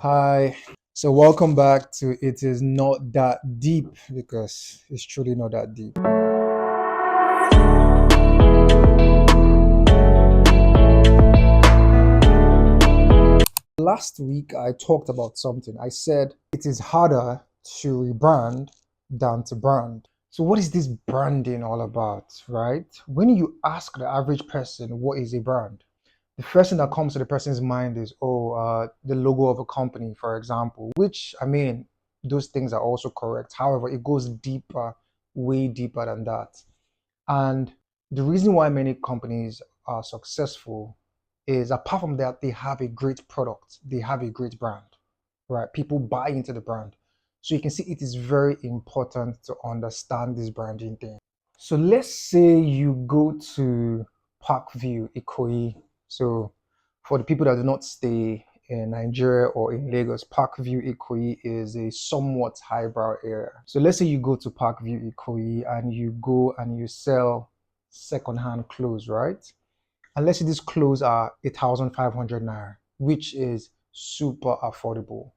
Hi. So, welcome back to It Is Not That Deep because it's truly not that deep. Last week, I talked about something. I said it is harder to rebrand than to brand. So, what is this branding all about, right? When you ask the average person what is a brand, the first thing that comes to the person's mind is, the logo of a company, for example, which I mean, those things are also correct. However, it goes deeper, way deeper than that. And the reason why many companies are successful is apart from that, they have a great product, they have a great brand, right? People buy into the brand. So you can see it is very important to understand this branding thing. So let's say you go to Parkview, Ikoyi. So for the people that do not stay in Nigeria or in Lagos, Parkview, Ikoyi is a somewhat highbrow area. So let's say you go to Parkview, Ikoyi and you go and you sell secondhand clothes, right? And let's say these clothes are 8,500 naira, which is super affordable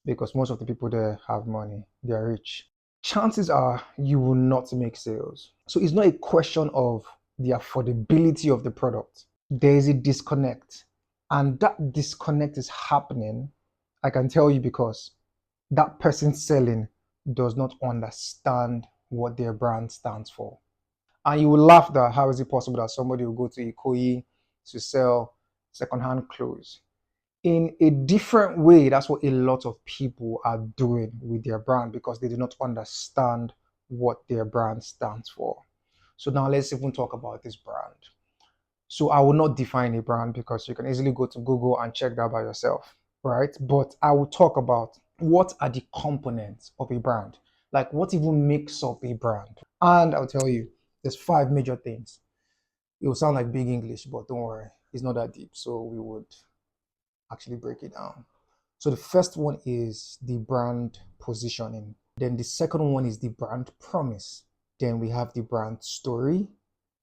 because most of the people there have money, they're rich. Chances are you will not make sales. So it's not a question of the affordability of the product. There is a disconnect. And that disconnect is happening, I can tell you, because that person selling does not understand what their brand stands for. And you will laugh that how is it possible that somebody will go to Ikoyi to sell secondhand clothes? In a different way, that's what a lot of people are doing with their brand because they do not understand what their brand stands for. So now let's even talk about this brand. So I will not define a brand because you can easily go to Google and check that by yourself, right? But I will talk about what are the components of a brand, like what even makes up a brand. And I'll tell you, there's five major things. It will sound like big English, but don't worry, it's not that deep. So we would actually break it down. So the first one is the brand positioning. Then the second one is the brand promise. Then we have the brand story.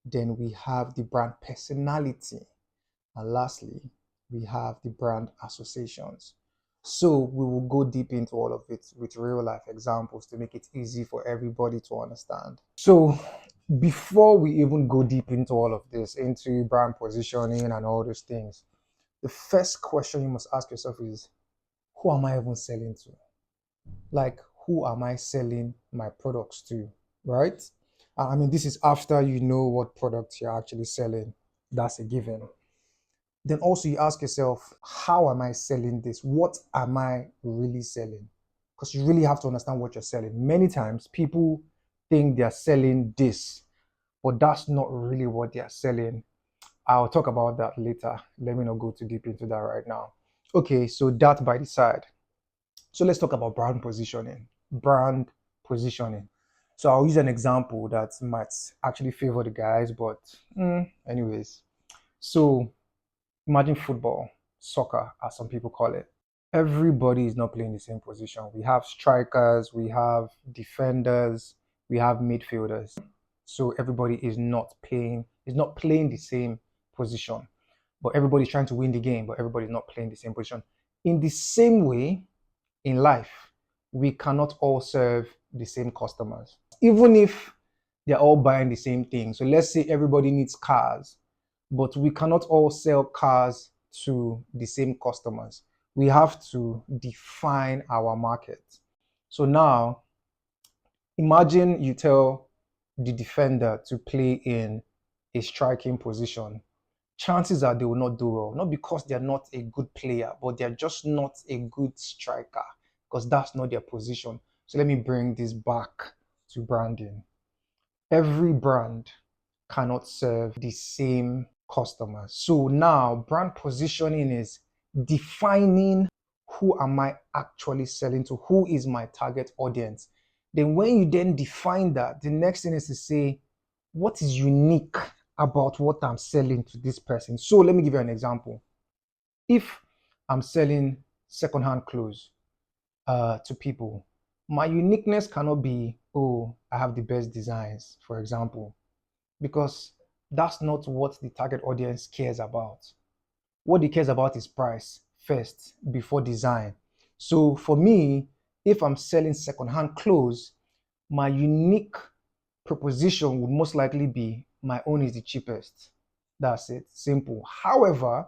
Then we have the brand personality. And lastly, we have the brand associations. So we will go deep into all of it with real life examples to make it easy for everybody to understand. So before we even go deep into all of this, into brand positioning and all those things, the first question you must ask yourself is, who am I even selling to? Like, who am I selling my products to? Right? I mean, this is after you know what product you're actually selling. That's a given. Then also you ask yourself, how am I selling this? What am I really selling? Because you really have to understand what you're selling. Many times people think they're selling this, but that's not really what they're selling. I'll talk about that later. Let me not go too deep into that right now. Okay, so that by the side. So let's talk about brand positioning. Brand positioning. So I'll use an example that might actually favor the guys, but anyways. So imagine football, soccer, as some people call it. Everybody is not playing the same position. We have strikers, we have defenders, we have midfielders. So everybody is not playing the same position. But everybody's trying to win the game, but everybody's not playing the same position. In the same way, in life, we cannot all serve the same customers. Even if they're all buying the same thing. So let's say everybody needs cars, but we cannot all sell cars to the same customers. We have to define our market. So now, imagine you tell the defender to play in a striking position. Chances are they will not do well, not because they're not a good player, but they're just not a good striker because that's not their position. So let me bring this back to branding. Every brand cannot serve the same customers. So now brand positioning is defining who am I actually selling to, who is my target audience. Then when you then define that, the next thing is to say, what is unique about what I'm selling to this person? So let me give you an example. If I'm selling secondhand clothes to people, my uniqueness cannot be, oh, I have the best designs, for example, because that's not what the target audience cares about. What they cares about is price first before design. So for me, if I'm selling secondhand clothes, my unique proposition would most likely be my own is the cheapest. That's it. Simple. However,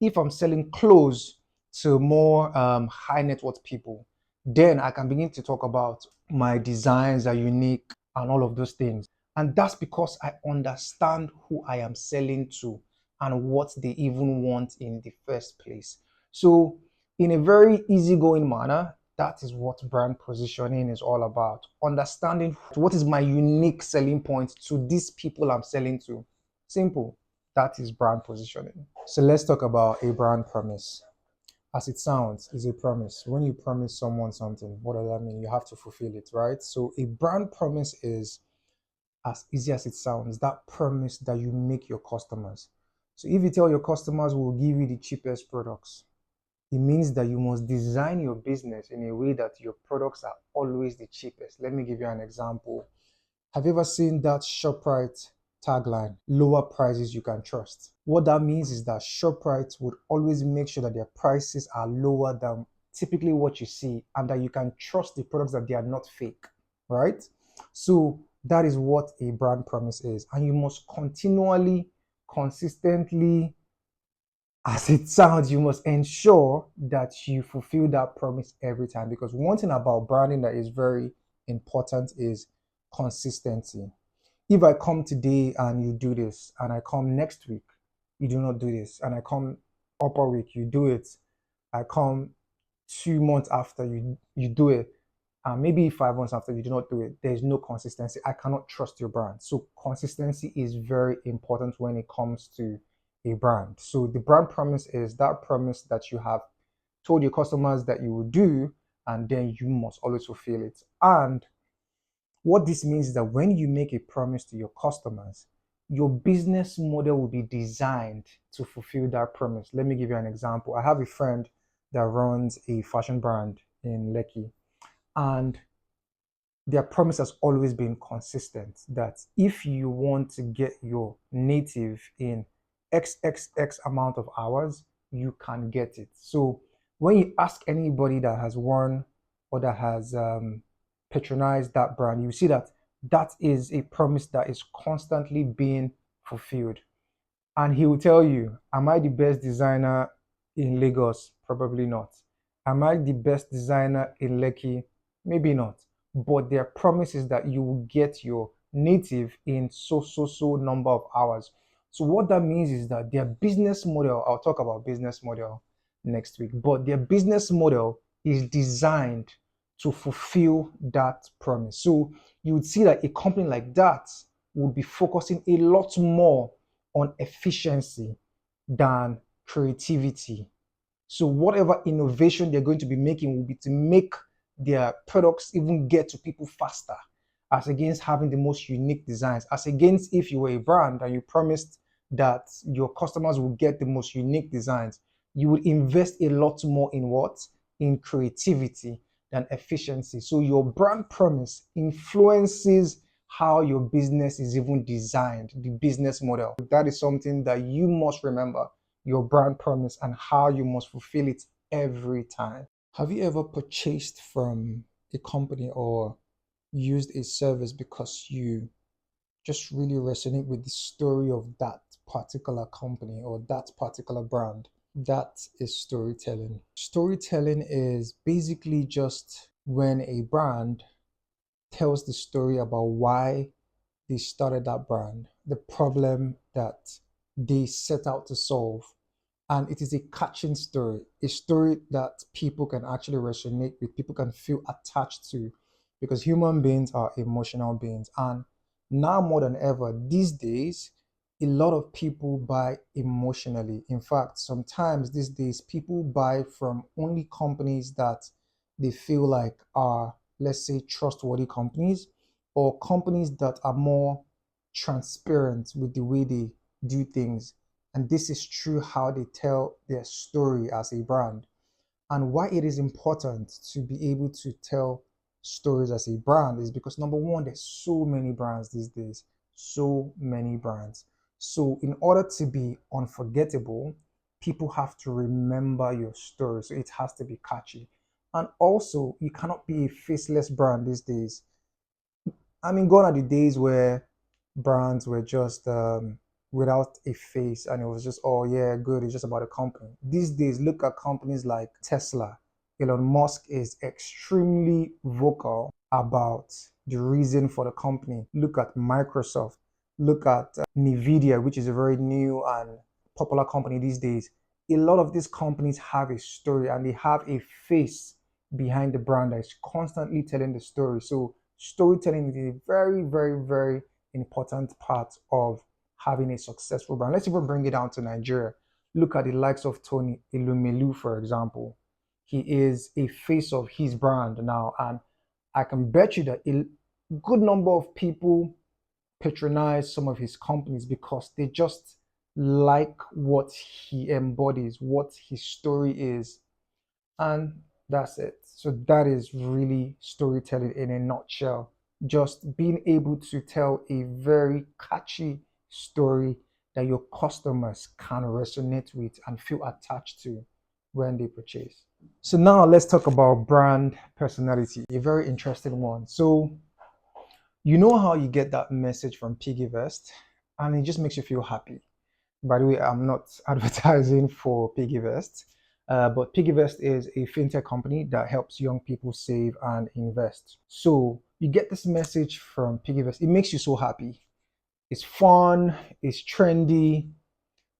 if I'm selling clothes to more high net worth people, then I can begin to talk about my designs are unique and all of those things. And that's because I understand who I am selling to and what they even want in the first place. So, in a very easygoing manner, that is what brand positioning is all about. Understanding what is my unique selling point to these people I'm selling to. Simple. That is brand positioning. So let's talk about a brand promise. As it sounds, is a promise. When you promise someone something, what does that mean? You have to fulfill it, right? So a brand promise is as easy as it sounds, that promise that you make your customers. So if you tell your customers we'll give you the cheapest products, it means that you must design your business in a way that your products are always the cheapest. Let me give you an example. Have you ever seen that ShopRite tagline, lower prices you can trust? What that means is that ShopRite would always make sure that their prices are lower than typically what you see and that you can trust the products that they are not fake, right? So that is what a brand promise is. And you must continually, consistently, as it sounds, you must ensure that you fulfill that promise every time. Because one thing about branding that is very important is consistency. If I come today and you do this, and I come next week, you do not do this, and I come upper week, you do it, I come 2 months after you do it, and maybe 5 months after you do not do it, there's no consistency. I cannot trust your brand. So consistency is very important when it comes to a brand. So the brand promise is that promise that you have told your customers that you will do, and then you must always fulfill it. And what this means is that when you make a promise to your customers, your business model will be designed to fulfill that promise. Let me give you an example. I have a friend that runs a fashion brand in Lekki, and their promise has always been consistent that if you want to get your native in XXX amount of hours, you can get it. So when you ask anybody that has worn or that has patronized that brand, you see that that is a promise that is constantly being fulfilled. And he will tell you, am I the best designer in Lagos? Probably not. Am I the best designer in Lekki? Maybe not. But their promise is that you will get your native in so number of hours. So what that means is that their business model, I'll talk about business model next week, but their business model is designed to fulfill that promise. So you would see that a company like that would be focusing a lot more on efficiency than creativity. So whatever innovation they're going to be making will be to make their products even get to people faster, as against having the most unique designs, as against if you were a brand and you promised that your customers will get the most unique designs, you would invest a lot more in what? In creativity than efficiency. So your brand promise influences how your business is even designed, the business model. That is something that you must remember, your brand promise and how you must fulfill it every time. Have you ever purchased from a company or used a service because you just really resonate with the story of that particular company or that particular brand? That is storytelling. Storytelling is basically just when a brand tells the story about why they started that brand, the problem that they set out to solve. And it is a catching story, a story that people can actually resonate with, people can feel attached to, because human beings are emotional beings. And now more than ever, these days, a lot of people buy emotionally. In fact, sometimes these days, people buy from only companies that they feel like are, let's say, trustworthy companies or companies that are more transparent with the way they do things. And this is true how they tell their story as a brand. And why it is important to be able to tell stories as a brand is because number one, there's so many brands these days, so many brands. So in order to be unforgettable, people have to remember your story. So it has to be catchy. And also, you cannot be a faceless brand these days. I mean, gone are the days where brands were just without a face and it was just, oh yeah, good, it's just about a company. These days, look at companies like Tesla. Elon Musk is extremely vocal about the reason for the company. Look at Microsoft. Look at Nvidia, which is a very new and popular company these days. A lot of these companies have a story and they have a face behind the brand that is constantly telling the story. So storytelling is a very, very, very important part of having a successful brand. Let's even bring it down to Nigeria. Look at the likes of Tony Elumelu, for example. He is a face of his brand now, and I can bet you that a good number of people patronize some of his companies because they just like what he embodies, what his story is, and that's it. So that is really storytelling in a nutshell. Just being able to tell a very catchy story that your customers can resonate with and feel attached to when they purchase. So now let's talk about brand personality, a very interesting one. So you know how you get that message from PiggyVest and it just makes you feel happy. By the way, I'm not advertising for PiggyVest, but PiggyVest is a fintech company that helps young people save and invest. So you get this message from PiggyVest. It makes you so happy. It's fun, it's trendy.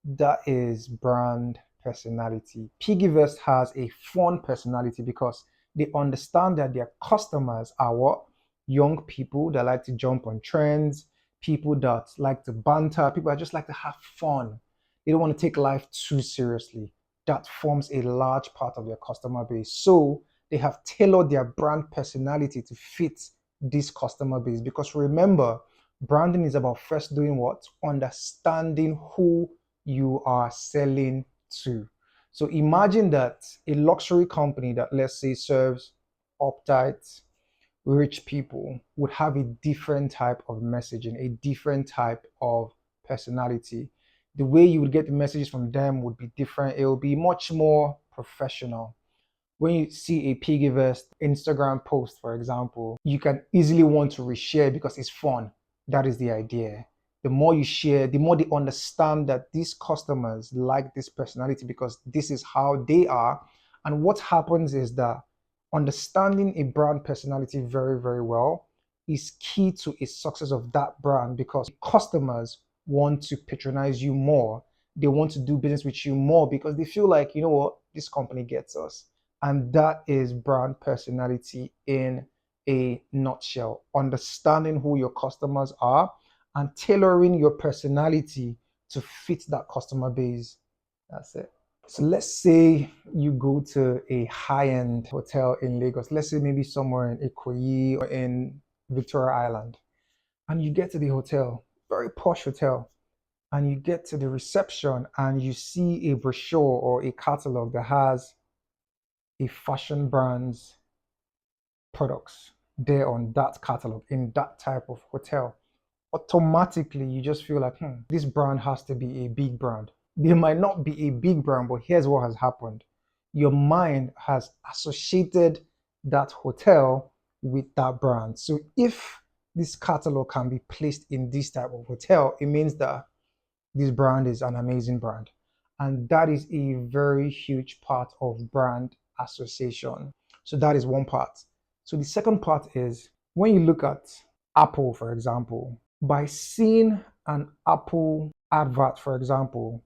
That is brand personality. PiggyVest has a fun personality because they understand that their customers are what? Young people that like to jump on trends, people that like to banter, people that just like to have fun. They don't want to take life too seriously. That forms a large part of their customer base. So they have tailored their brand personality to fit this customer base. Because remember, branding is about first doing what? Understanding who you are selling to. So imagine that a luxury company that, let's say, serves uptight, rich people would have a different type of messaging, a different type of personality. The way you would get the messages from them would be different. It will be much more professional. When you see a PiggyVest Instagram post, for example, you can easily want to reshare because it's fun. That is the idea. The more you share, the more they understand that these customers like this personality because this is how they are. And what happens is that understanding a brand personality very, very well is key to a success of that brand because customers want to patronize you more. They want to do business with you more because they feel like, you know what, this company gets us. And that is brand personality in a nutshell. Understanding who your customers are and tailoring your personality to fit that customer base. That's it. So let's say you go to a high-end hotel in Lagos. Let's say maybe somewhere in Ikoyi or in Victoria Island. And you get to the hotel, very posh hotel, and you get to the reception and you see a brochure or a catalog that has a fashion brand's products there on that catalog in that type of hotel, automatically you just feel like, this brand has to be a big brand. They might not be a big brand, but here's what has happened. Your mind has associated that hotel with that brand. So if this catalog can be placed in this type of hotel, it means that this brand is an amazing brand. And that is a very huge part of brand association. So that is one part. So the second part is when you look at Apple, for example, by seeing an Apple advert, for example,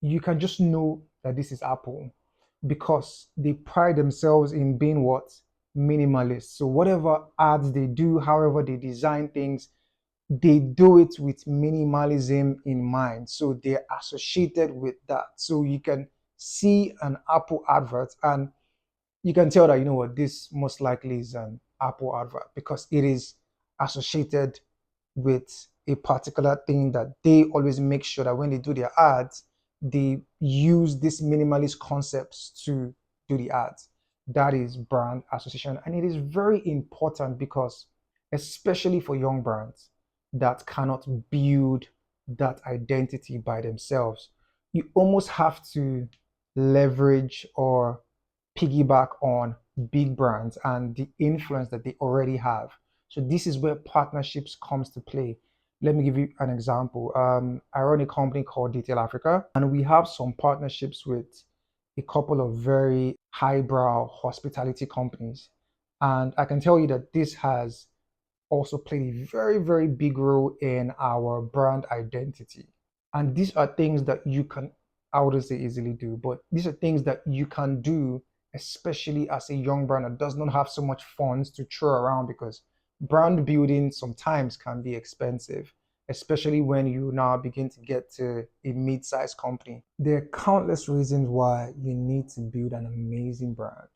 you can just know that this is Apple because they pride themselves in being what? Minimalist. So whatever ads they do, however they design things, they do it with minimalism in mind. So they're associated with that. So you can see an Apple advert and you can tell that, you know what, this most likely is an Apple advert because it is associated with a particular thing that they always make sure that when they do their ads, they use these minimalist concepts to do the ads. That is brand association. And it is very important because, especially for young brands that cannot build that identity by themselves, you almost have to leverage or piggyback on big brands and the influence that they already have. So this is where partnerships comes to play. Let me give you an example. I run a company called Detail Africa, and we have some partnerships with a couple of very highbrow hospitality companies. And I can tell you that this has also played a very, very big role in our brand identity. And these are things that you can, I wouldn't say easily do, but these are things that you can do, especially as a young brand that does not have so much funds to throw around, because brand building sometimes can be expensive, especially when you now begin to get to a mid-sized company. There are countless reasons why you need to build an amazing brand.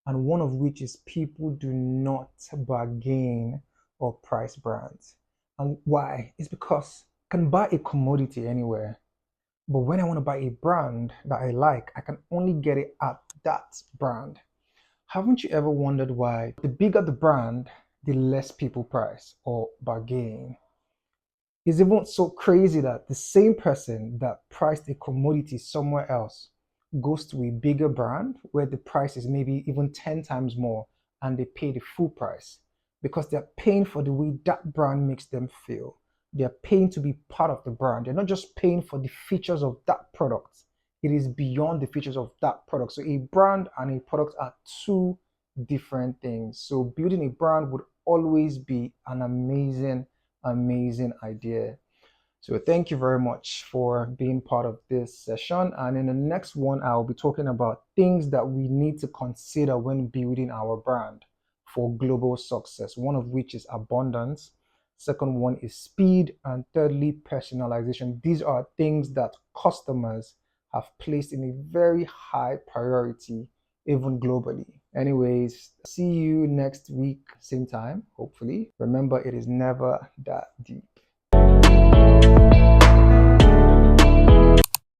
And one of which is people do not bargain or price brands. And why? It's because I can buy a commodity anywhere, but when I want to buy a brand that I like, I can only get it at that brand. Haven't you ever wondered why the bigger the brand, the less people price or bargain? It's even so crazy that the same person that priced a commodity somewhere else goes to a bigger brand where the price is maybe even 10 times more, and they pay the full price because they're paying for the way that brand makes them feel. They're paying to be part of the brand. They're not just paying for the features of that product. It is beyond the features of that product. So a brand and a product are two different things. So building a brand would always be an amazing idea. So thank you very much for being part of this session. And in the next one, I'll be talking about things that we need to consider when building our brand for global success. One of which is abundance. Second one is speed. And thirdly, personalization. These are things that customers have placed in a very high priority, even globally. Anyways, see you next week, same time, hopefully. Remember, it is never that deep.